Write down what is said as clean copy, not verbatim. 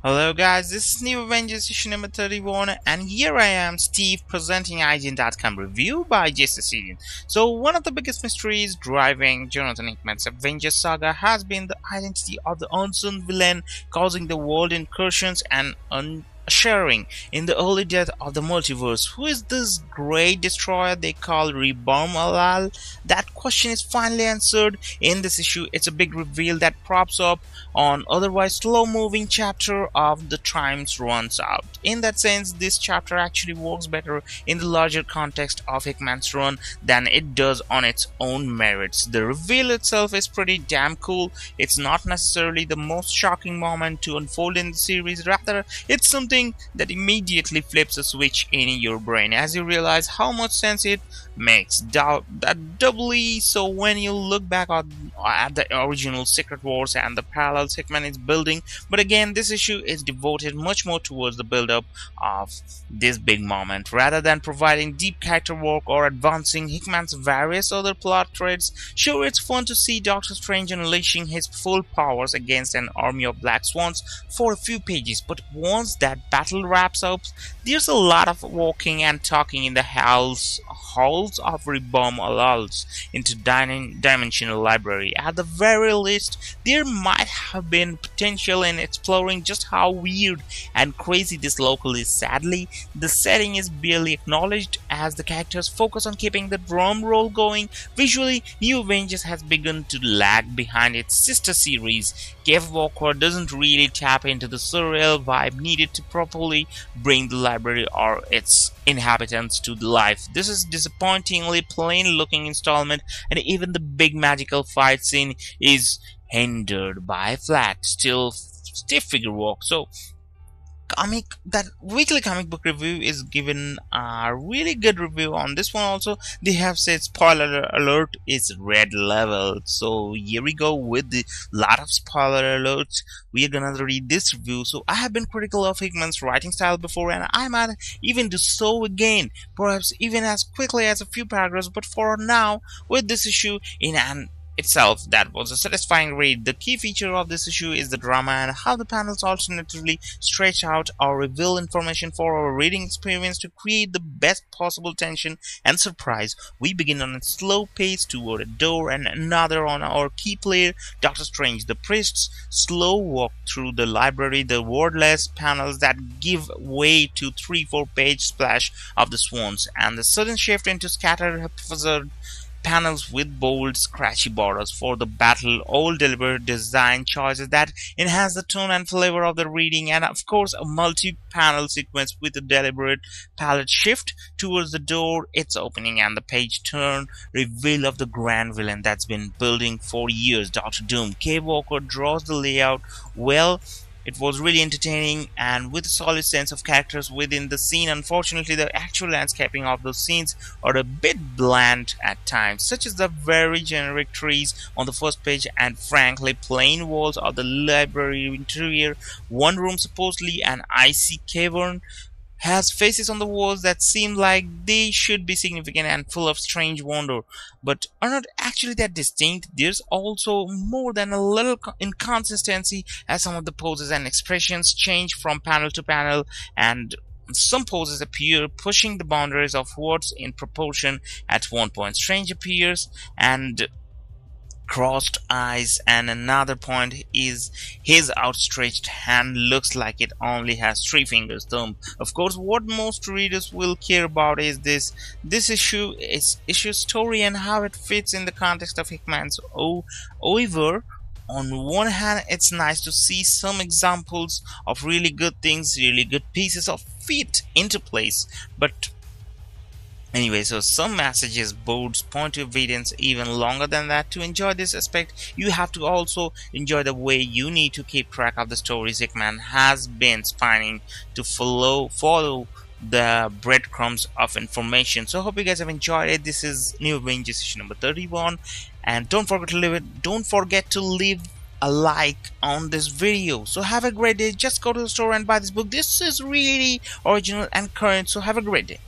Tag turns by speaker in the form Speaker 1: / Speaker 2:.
Speaker 1: Hello guys, this is New Avengers issue number 31 and here I am, Steve, presenting IGN.com review by Schedeen. So one of the biggest mysteries driving Jonathan Hickman's Avengers saga has been the identity of the unseen villain causing the world incursions and sharing in the early death of the multiverse. Who is this great destroyer they call Rebom? That question is finally answered in this issue. It's a big reveal that props up on otherwise slow-moving chapter of the times runs out. In that sense, this chapter actually works better in the larger context of Hickman's run than it does on its own merits. The reveal itself is pretty damn cool. It's not necessarily the most shocking moment to unfold in the series, rather it's something that immediately flips a switch in your brain as you realize how much sense it makes. That doubly so when you look back at the original Secret Wars and the parallels Hickman is building. But again, this issue is devoted much more towards the build-up of this big moment rather than providing deep character work or advancing Hickman's various other plot threads. Sure, it's fun to see Doctor Strange unleashing his full powers against an army of Black Swans for a few pages, but once that battle wraps up, there's a lot of walking and talking in the halls of Rebom interdimensional library. At the very least, there might have been potential in exploring just how weird and crazy this local is. Sadly, the setting is barely acknowledged as the characters focus on keeping the drum roll going. Visually, New Avengers has begun to lag behind its sister series. Cave Walker doesn't really tap into the surreal vibe needed to properly bring the library or its inhabitants to life. This is disappointingly plain looking installment, and even the big magical fight scene is hindered by flat, stiff figure work. So that weekly comic book review is given a really good review. On this one also, they have said spoiler alert is red level. So here we go with the lot of spoiler alerts. We are gonna read this review. So I have been critical of Hickman's writing style before, and I might even do so again, perhaps even as quickly as a few paragraphs, but for now, with this issue in an itself, that was a satisfying read. The key feature of this issue is the drama and how the panels alternatively stretch out or reveal information for our reading experience to create the best possible tension and surprise. We begin on a slow pace toward a door and another on our key player, Doctor Strange. The priest's slow walk through the library, the wordless panels that give way to 3-4 page splash of the swans, and the sudden shift into scattered haphazard panels with bold, scratchy borders for the battle, all deliberate design choices that enhance the tone and flavor of the reading, and of course a multi-panel sequence with a deliberate palette shift towards the door, its opening, and the page turn reveal of the grand villain that's been building for years, Dr. Doom. Cave Walker draws the layout well. It was really entertaining and with a solid sense of characters within the scene. Unfortunately, the actual landscaping of those scenes are a bit bland at times, such as the very generic trees on the first page and frankly plain walls of the library interior. One room, supposedly an icy cavern, has faces on the walls that seem like they should be significant and full of strange wonder, but are not actually that distinct. There's also more than a little inconsistency as some of the poses and expressions change from panel to panel, and some poses appear pushing the boundaries of words in proportion. At one point, Strange appears and crossed eyes, and another point is his outstretched hand looks like it only has 3 fingers thumb. Of course, what most readers will care about is this issue story and how it fits in the context of Hickman's oeuvre. On one hand, it's nice to see some examples of really good things, really good pieces of fit into place, but anyway, so some messages, boards point to evidence even longer than that. To enjoy this aspect, you have to also enjoy the way you need to keep track of the stories Hickman has been spinning to follow the breadcrumbs of information. So I hope you guys have enjoyed it. This is New Avengers issue number 31, and don't forget to leave a like on this video. So have a great day. Just go to the store and buy this book. This is really original and current, so have a great day.